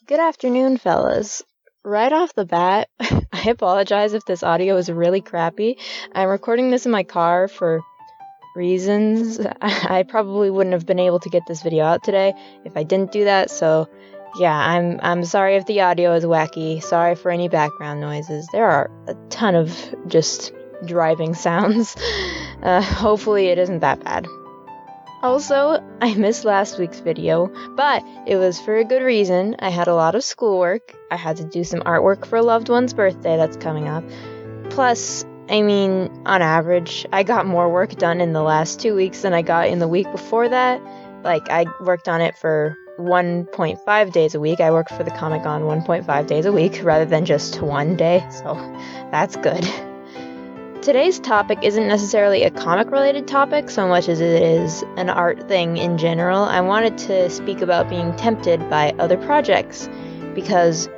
Good afternoon, fellas. Right off the bat, I apologize if this audio is really crappy. I'm recording this in my car for reasons. I probably wouldn't have been able to get this video out today if I didn't do that, so yeah, I'm sorry if the audio is wacky. Sorry for any background noises. There are a ton of just driving sounds. Hopefully it isn't that bad. Also, I missed last week's video, but it was for a good reason. I had a lot of schoolwork. I had to do some artwork for a loved one's birthday that's coming up. Plus, on average, I got more work done in the last 2 weeks than I got in the week before that. I worked on it for 1.5 days a week. I worked for the Comic-Con 1.5 days a week rather than just one day, so that's good. Today's topic isn't necessarily a comic-related topic so much as it is an art thing in general. I wanted to speak about being tempted by other projects, because,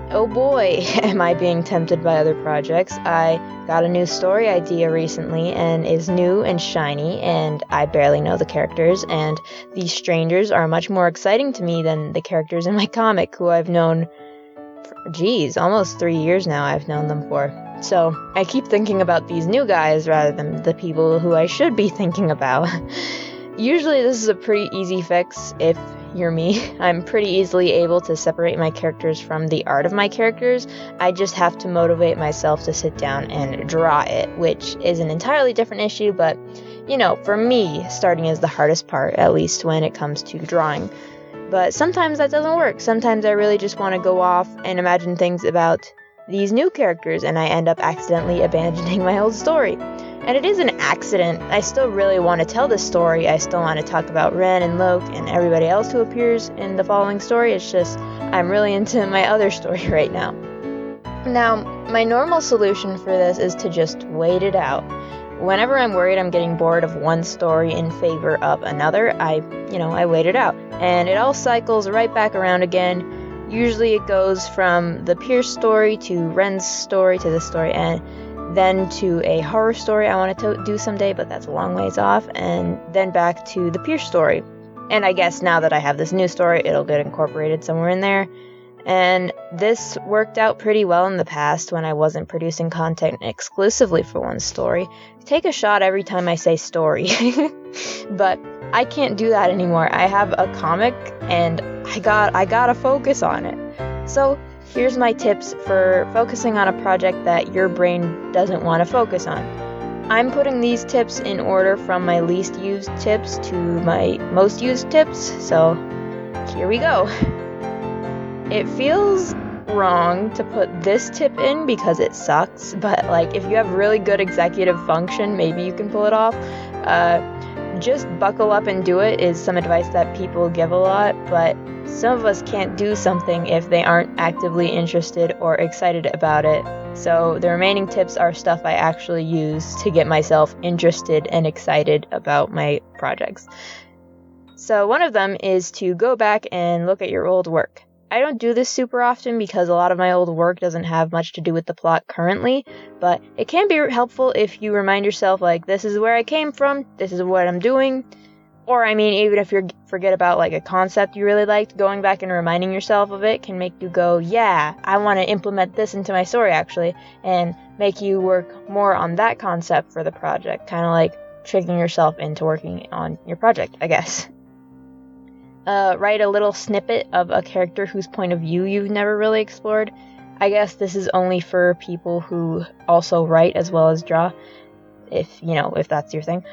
oh boy, am I being tempted by other projects. I got a new story idea recently, and is new and shiny, and I barely know the characters, and these strangers are much more exciting to me than the characters in my comic, who I've known for, almost 3 years now I've known them for. So, I keep thinking about these new guys rather than the people who I should be thinking about. Usually this is a pretty easy fix if you're me. I'm pretty easily able to separate my characters from the art of my characters. I just have to motivate myself to sit down and draw it, which is an entirely different issue, but, for me, starting is the hardest part, at least when it comes to drawing. But sometimes that doesn't work. Sometimes I really just want to go off and imagine things about these new characters, and I end up accidentally abandoning my old story. And it is an accident. I still really want to tell this story. I still want to talk about Wren and Loke and everybody else who appears in the following story. It's just, I'm really into my other story right now. Now, my normal solution for this is to just wait it out. Whenever I'm worried I'm getting bored of one story in favor of another, I wait it out. And it all cycles right back around again. Usually it goes from the Pierce story to Wren's story to this story, and then to a horror story I want to do someday, but that's a long ways off, and then back to the Pierce story. And I guess now that I have this new story, it'll get incorporated somewhere in there. And this worked out pretty well in the past when I wasn't producing content exclusively for one story. Take a shot every time I say story. But I can't do that anymore. I have a comic and I gotta focus on it. So here's my tips for focusing on a project that your brain doesn't want to focus on. I'm putting these tips in order from my least used tips to my most used tips, so here we go. It feels wrong to put this tip in because it sucks, but if you have really good executive function, maybe you can pull it off. Just buckle up and do it is some advice that people give a lot, but some of us can't do something if they aren't actively interested or excited about it. So the remaining tips are stuff I actually use to get myself interested and excited about my projects. So one of them is to go back and look at your old work. I don't do this super often because a lot of my old work doesn't have much to do with the plot currently, but it can be helpful if you remind yourself, this is where I came from, this is what I'm doing. Or, even if you forget about, a concept you really liked, going back and reminding yourself of it can make you go, yeah, I want to implement this into my story, actually, and make you work more on that concept for the project, kind of like tricking yourself into working on your project, I guess. Write a little snippet of a character whose point of view you've never really explored. I guess this is only for people who also write as well as draw, if that's your thing.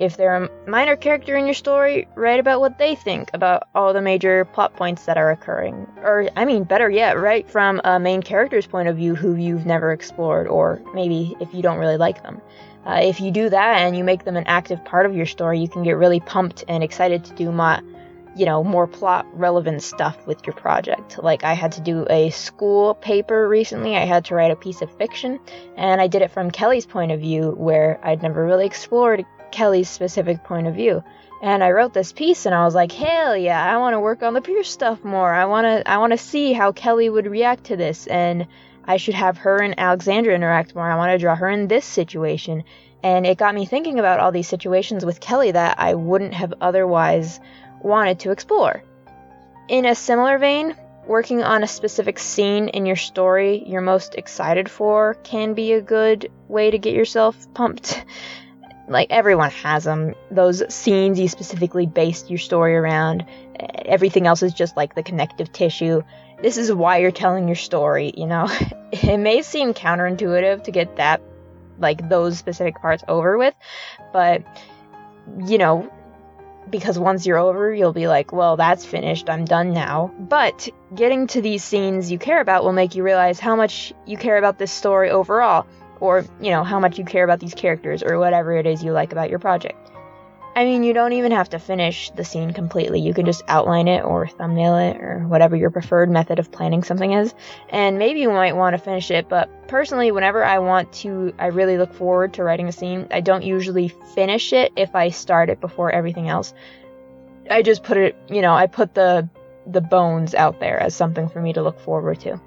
If they're a minor character in your story, write about what they think about all the major plot points that are occurring. Or, better yet, write from a main character's point of view who you've never explored, or maybe if you don't really like them. If you do that and you make them an active part of your story, you can get really pumped and excited to do more plot-relevant stuff with your project. I had to do a school paper recently. I had to write a piece of fiction, and I did it from Kelly's point of view, where I'd never really explored Kelly's specific point of view. And I wrote this piece, and I was like, hell yeah, I want to work on the Pierce stuff more. I want to see how Kelly would react to this, and I should have her and Alexandra interact more. I want to draw her in this situation. And it got me thinking about all these situations with Kelly that I wouldn't have otherwise wanted to explore. In a similar vein, working on a specific scene in your story you're most excited for can be a good way to get yourself pumped. Like, everyone has them. Those scenes you specifically based your story around. Everything else is just like the connective tissue. This is why you're telling your story, you know? It may seem counterintuitive to get that, like, those specific parts over with, but, you know, because once you're over, you'll be like, well, that's finished, I'm done now. But getting to these scenes you care about will make you realize how much you care about this story overall, or, you know, how much you care about these characters, or whatever it is you like about your project. I mean, you don't even have to finish the scene completely. You can just outline it or thumbnail it or whatever your preferred method of planning something is. And maybe you might want to finish it, but personally, whenever I really look forward to writing a scene, I don't usually finish it if I start it before everything else. I just put it, you know, I put the bones out there as something for me to look forward to.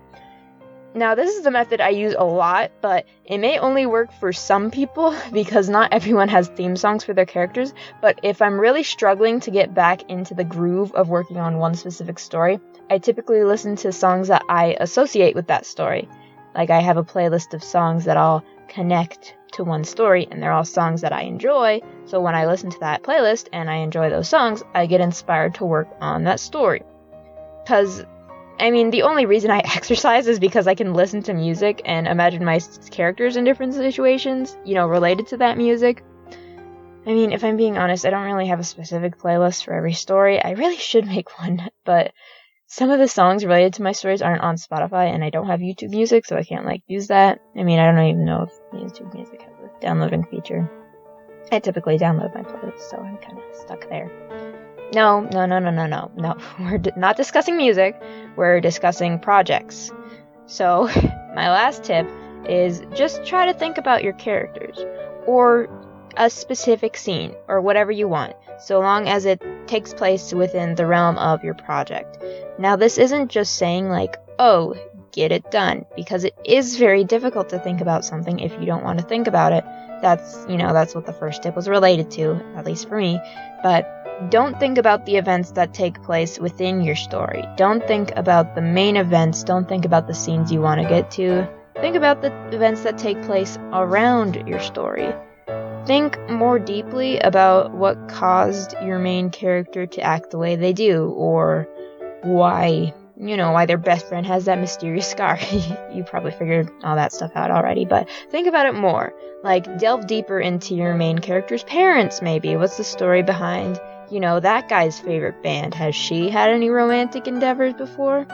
Now, this is a method I use a lot, but it may only work for some people because not everyone has theme songs for their characters. But if I'm really struggling to get back into the groove of working on one specific story, I typically listen to songs that I associate with that story. Like, I have a playlist of songs that all connect to one story, and they're all songs that I enjoy. So when I listen to that playlist and I enjoy those songs, I get inspired to work on that story. Because, I mean, the only reason I exercise is because I can listen to music and imagine my characters in different situations, you know, related to that music. I mean, if I'm being honest, I don't really have a specific playlist for every story. I really should make one, but some of the songs related to my stories aren't on Spotify, and I don't have YouTube Music, so I can't, like, use that. I mean, I don't even know if YouTube Music has a downloading feature. I typically download my playlist, so I'm kind of stuck there. No. We're not discussing music. We're discussing projects. So, my last tip is just try to think about your characters, or a specific scene, or whatever you want, so long as it takes place within the realm of your project. Now, this isn't just saying, like, oh, get it done, because it is very difficult to think about something if you don't want to think about it. That's what the first tip was related to, at least for me. But don't think about the events that take place within your story. Don't think about the main events. Don't think about the scenes you want to get to. Think about the events that take place around your story. Think more deeply about what caused your main character to act the way they do, or why their best friend has that mysterious scar. You probably figured all that stuff out already, but think about it more. Like, delve deeper into your main character's parents, maybe. What's the story behind, that guy's favorite band? Has she had any romantic endeavors before?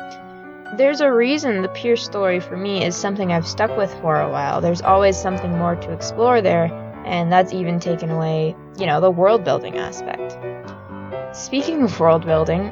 There's a reason the Pierce story for me is something I've stuck with for a while. There's always something more to explore there, and that's even taken away, the world building aspect. Speaking of world building,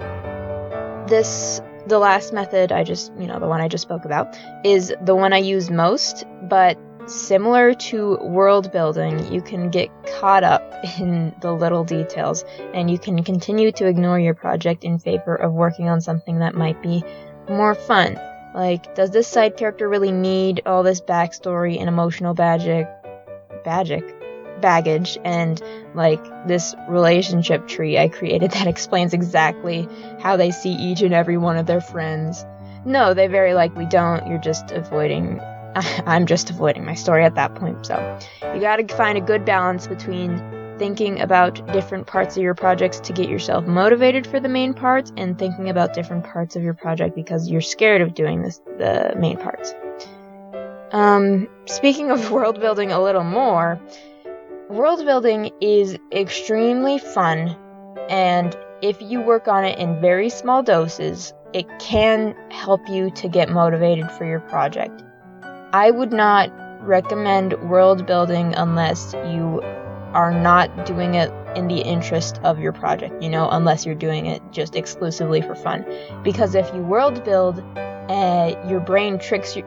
the last method the one I just spoke about, is the one I use most, but similar to world building, you can get caught up in the little details, and you can continue to ignore your project in favor of working on something that might be more fun. Like, does this side character really need all this backstory and emotional baggage, and, like, this relationship tree I created that explains exactly how they see each and every one of their friends? No, they very likely don't. I'm just avoiding my story at that point. So you gotta find a good balance between thinking about different parts of your projects to get yourself motivated for the main parts, and thinking about different parts of your project because you're scared of doing the main parts. Speaking of world building a little more, world building is extremely fun, and if you work on it in very small doses, it can help you to get motivated for your project. I would not recommend world building unless you are not doing it in the interest of your project, unless you're doing it just exclusively for fun. Because if you world build, your brain tricks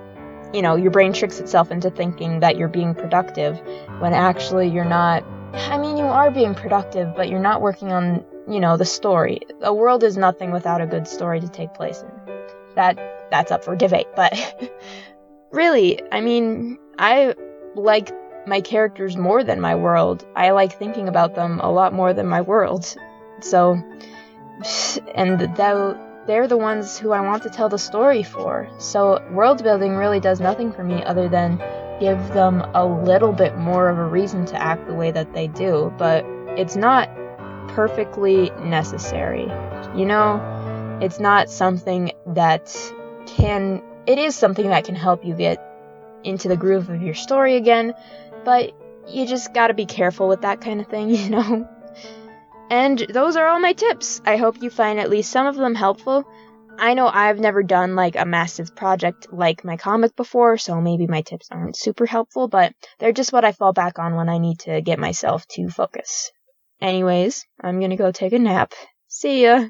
itself into thinking that you're being productive, when actually you're not. I mean, you are being productive, but you're not working on, the story. A world is nothing without a good story to take place in. That's up for debate, but really, I mean, I like my characters more than my world. I like thinking about them a lot more than my world. So, and they're the ones who I want to tell the story for. So world building really does nothing for me other than give them a little bit more of a reason to act the way that they do, but it's not perfectly necessary. It's not something that it is something that can help you get into the groove of your story again, but you just gotta be careful with that kind of thing. And those are all my tips. I hope you find at least some of them helpful. I know I've never done like a massive project like my comic before, so maybe my tips aren't super helpful, but they're just what I fall back on when I need to get myself to focus. Anyways, I'm gonna go take a nap. See ya!